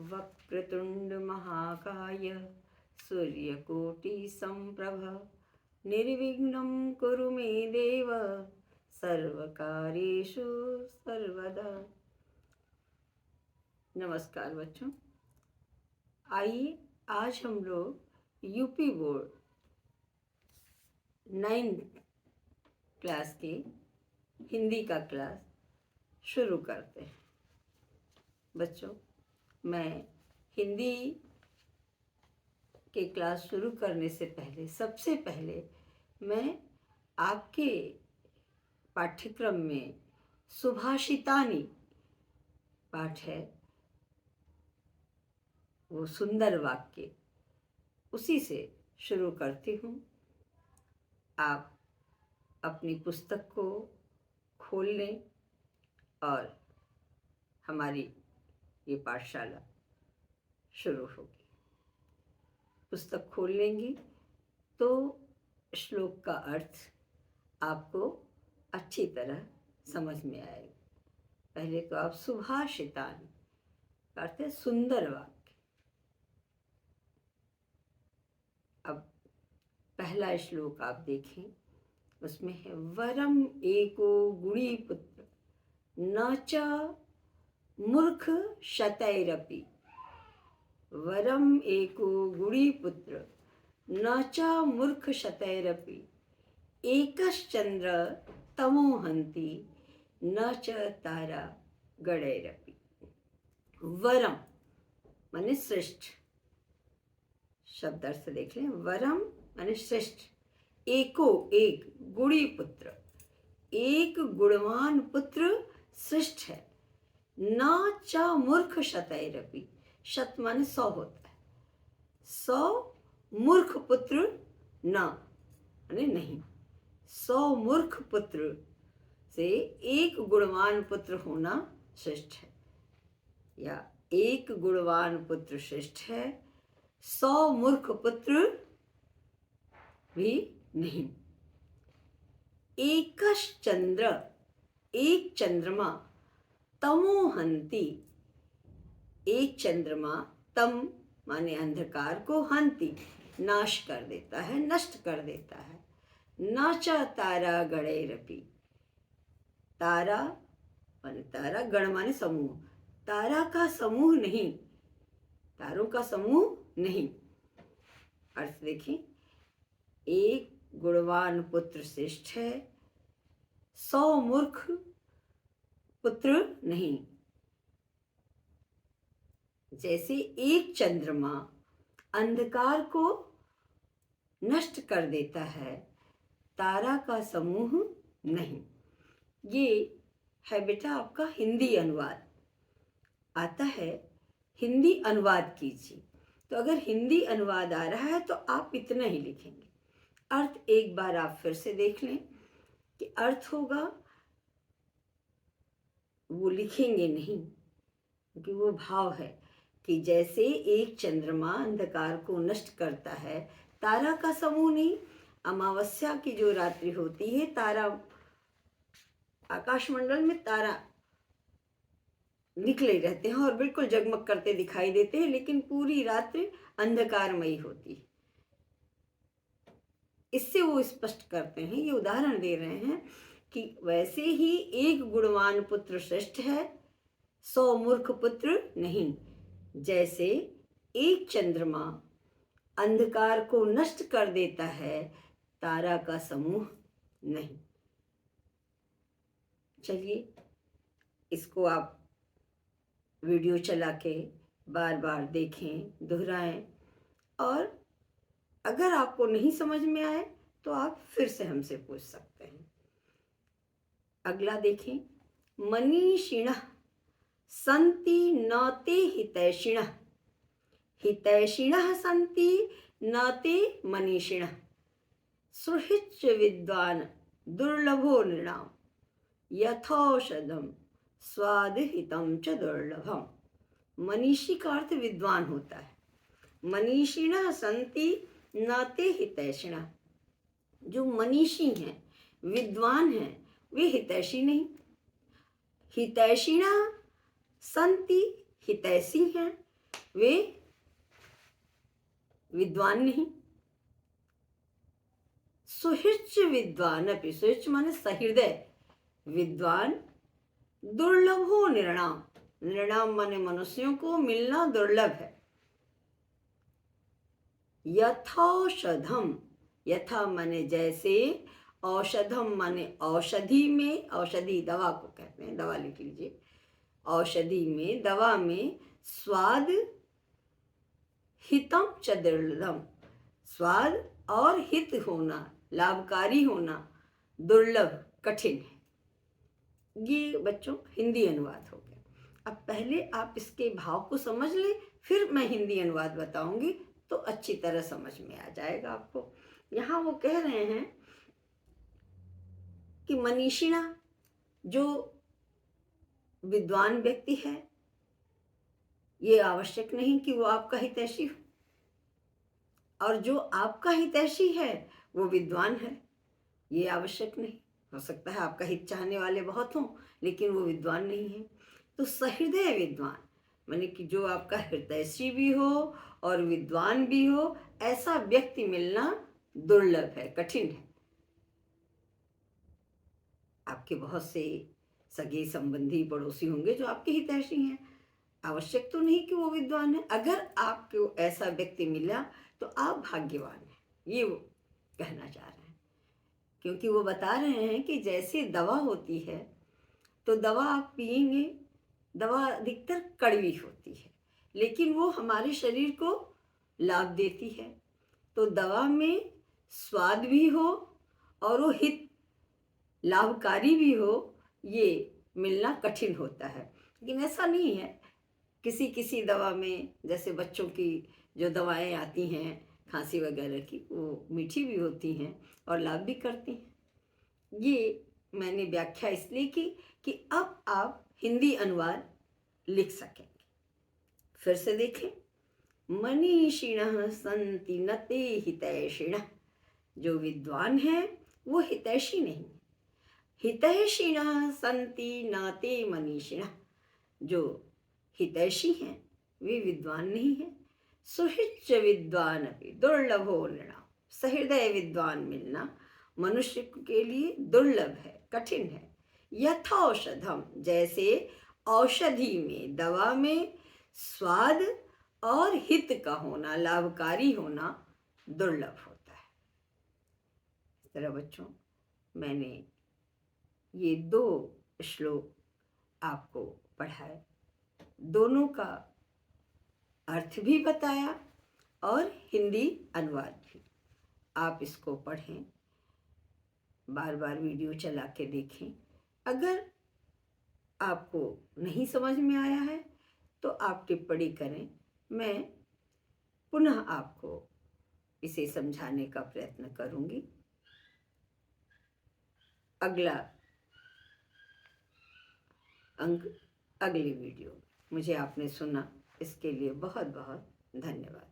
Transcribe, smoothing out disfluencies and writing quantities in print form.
वक्रतुंड महाकाय सूर्यकोटिसम्प्रभ निर्विघ्नं कुरु मे देव सर्वकार्येषु सर्वदा। नमस्कार बच्चों, आइए आज हम लोग यूपी बोर्ड 9th क्लास के हिंदी का क्लास शुरू करते हैं। बच्चों, मैं हिंदी के क्लास शुरू करने से पहले सबसे पहले मैं आपके पाठ्यक्रम में सुभाषितानी पाठ है, वो सुंदर वाक्य, उसी से शुरू करती हूँ। आप अपनी पुस्तक को खोल लें और हमारी ये पाठशाला शुरू होगी। पुस्तक खोल लेंगी तो श्लोक का अर्थ आपको अच्छी तरह समझ में आएगा। पहले तो आप सुभाषितानी अर्थ है सुंदर वाक्य। अब पहला श्लोक आप देखें, उसमें है वरम एको गुणी पुत्र न च मूर्ख शतैरपि। वरम एको गुणी पुत्र न च मूर्ख शतैरपि एकश्चंद्र तमोहन्ति न च तारा गणैरपि। वरम माने श्रेष्ठ, शब्द अर्थ देख लें। वरम माने श्रेष्ठ, एको एक, गुणी पुत्र एक गुणवान पुत्र श्रेष्ठ है। न च मूर्ख शतैरपि, शत माने 100 होता है, 100 मूर्ख पुत्र न माने नहीं, 100 मूर्ख पुत्र से एक गुणवान पुत्र होना श्रेष्ठ है, या एक गुणवान पुत्र श्रेष्ठ है, 100 मूर्ख पुत्र भी नहीं। एकश्चंद्र एक चंद्रमा, तमोहन्ति एक चंद्रमा, तम माने अंधकार को, हन्ति नाश कर देता है, नष्ट कर देता है। न च तारा गणैरपि, तारा माने तारा, गण माने समूह, तारा का समूह नहीं, तारों का समूह नहीं। अर्थ देखिए, एक गुणवान पुत्र श्रेष्ठ है, 100 मूर्ख पुत्र नहीं। जैसे एक चंद्रमा अंधकार को नष्ट कर देता है, तारा का समूह नहीं। ये है बेटा आपका हिंदी अनुवाद। आता है, हिंदी अनुवाद कीजिए। तो अगर हिंदी अनुवाद आ रहा है तो आप इतना ही लिखेंगे। अर्थ एक बार आप फिर से देख लें कि अर्थ होगा, वो लिखेंगे नहीं, क्योंकि वो भाव है कि जैसे एक चंद्रमा अंधकार को नष्ट करता है, तारा का समूह नहीं। अमावस्या की जो रात्रि होती है, तारा आकाशमंडल में तारा निकले रहते हैं और बिल्कुल जगमग करते दिखाई देते हैं, लेकिन पूरी रात्रि अंधकारमयी होती है। इससे वो स्पष्ट करते हैं, ये उदाहरण दे रहे हैं कि वैसे ही एक गुणवान पुत्र श्रेष्ठ है, 100 मूर्ख पुत्र नहीं। जैसे एक चंद्रमा अंधकार को नष्ट कर देता है, तारा का समूह नहीं। चलिए, इसको आप वीडियो चला के बार बार देखें, दोहराएं, और अगर आपको नहीं समझ में आए तो आप फिर से हमसे पूछ सकते हैं। अगला देखें, मनीषिणः सन्ति न ते हितैषिणः, हितैषिणः सन्ति न ते मनीषिणः, सुहृच्च विद्वान् दुर्लभो नृणाम्, यथौषधम स्वादहितम च दुर्लभम। मनीषी का अर्थ विद्वान होता है। मनीषिणः सन्ति न ते हितैषिणः, जो मनीषी हैं, विद्वान हैं, वे हितैषी नहीं। हितैषिणः सन्ति, हितैषी हैं, वे विद्वान नहीं। सुहृच विद्वान अपि, सुहृच माने सहृदय, विद्वान दुर्लभो निर्णाम, निर्णाम माने मनुष्यों को मिलना दुर्लभ है। यथौषधम, यथा माने जैसे, औषधम माने औषधि में, औषधि दवा को कहते हैं, दवा लिख लीजिए। औषधि में, दवा में, स्वाद हितम च दुर्लभम, स्वाद और हित होना, लाभकारी होना दुर्लभ, कठिन है। ये बच्चों हिंदी अनुवाद हो गया। अब पहले आप इसके भाव को समझ लें, फिर मैं हिंदी अनुवाद बताऊंगी तो अच्छी तरह समझ में आ जाएगा आपको। यहाँ वो कह रहे हैं कि मनीषिणा, जो विद्वान व्यक्ति है, ये आवश्यक नहीं कि वो आपका हितैषी हो, और जो आपका हितैषी है वो विद्वान है, ये आवश्यक नहीं। हो सकता है आपका हित चाहने वाले बहुत हों, लेकिन वो विद्वान नहीं है। तो सहृदय विद्वान माने कि जो आपका हितैषी भी हो और विद्वान भी हो, ऐसा व्यक्ति मिलना दुर्लभ है, कठिन है। आपके बहुत से सगे संबंधी पड़ोसी होंगे जो आपके हितैषी हैं, आवश्यक तो नहीं कि वो विद्वान है। अगर आपको ऐसा व्यक्ति मिला तो आप भाग्यवान हैं, ये वो कहना चाह रहे हैं। क्योंकि वो बता रहे हैं कि जैसे दवा होती है, तो दवा आप पिएंगे, दवा अधिकतर कड़वी होती है, लेकिन वो हमारे शरीर को लाभ देती है। तो दवा में स्वाद भी हो और वो हित लाभकारी भी हो, ये मिलना कठिन होता है। लेकिन ऐसा नहीं है, किसी किसी दवा में, जैसे बच्चों की जो दवाएं आती हैं खांसी वगैरह की, वो मीठी भी होती हैं और लाभ भी करती हैं। ये मैंने व्याख्या इसलिए की कि अब आप हिंदी अनुवाद लिख सकेंगे। फिर से देखें, मनीषिणः सन्ति न ते हितैषिणः, जो विद्वान है वो हितैषी नहीं। हितैषिणः सन्ति न ते मनीषिणः, जो हितैषी हैं वे विद्वान नहीं हैं। सुहृच विद्वान अपि दुर्लभो नृणाम, सहृदय विद्वान मिलना मनुष्य के लिए दुर्लभ है, कठिन है। यथौषधम, जैसे औषधि में, दवा में स्वाद और हित का होना, लाभकारी होना दुर्लभ होता है। इस तरह बच्चों मैंने ये 2 श्लोक आपको पढ़ाए, दोनों का अर्थ भी बताया और हिंदी अनुवाद भी। आप इसको पढ़ें, बार बार वीडियो चला के देखें। अगर आपको नहीं समझ में आया है तो आप टिप्पणी करें, मैं पुनः आपको इसे समझाने का प्रयत्न करूंगी। अगला अंक अगली वीडियो। मुझे आपने सुना, इसके लिए बहुत बहुत धन्यवाद।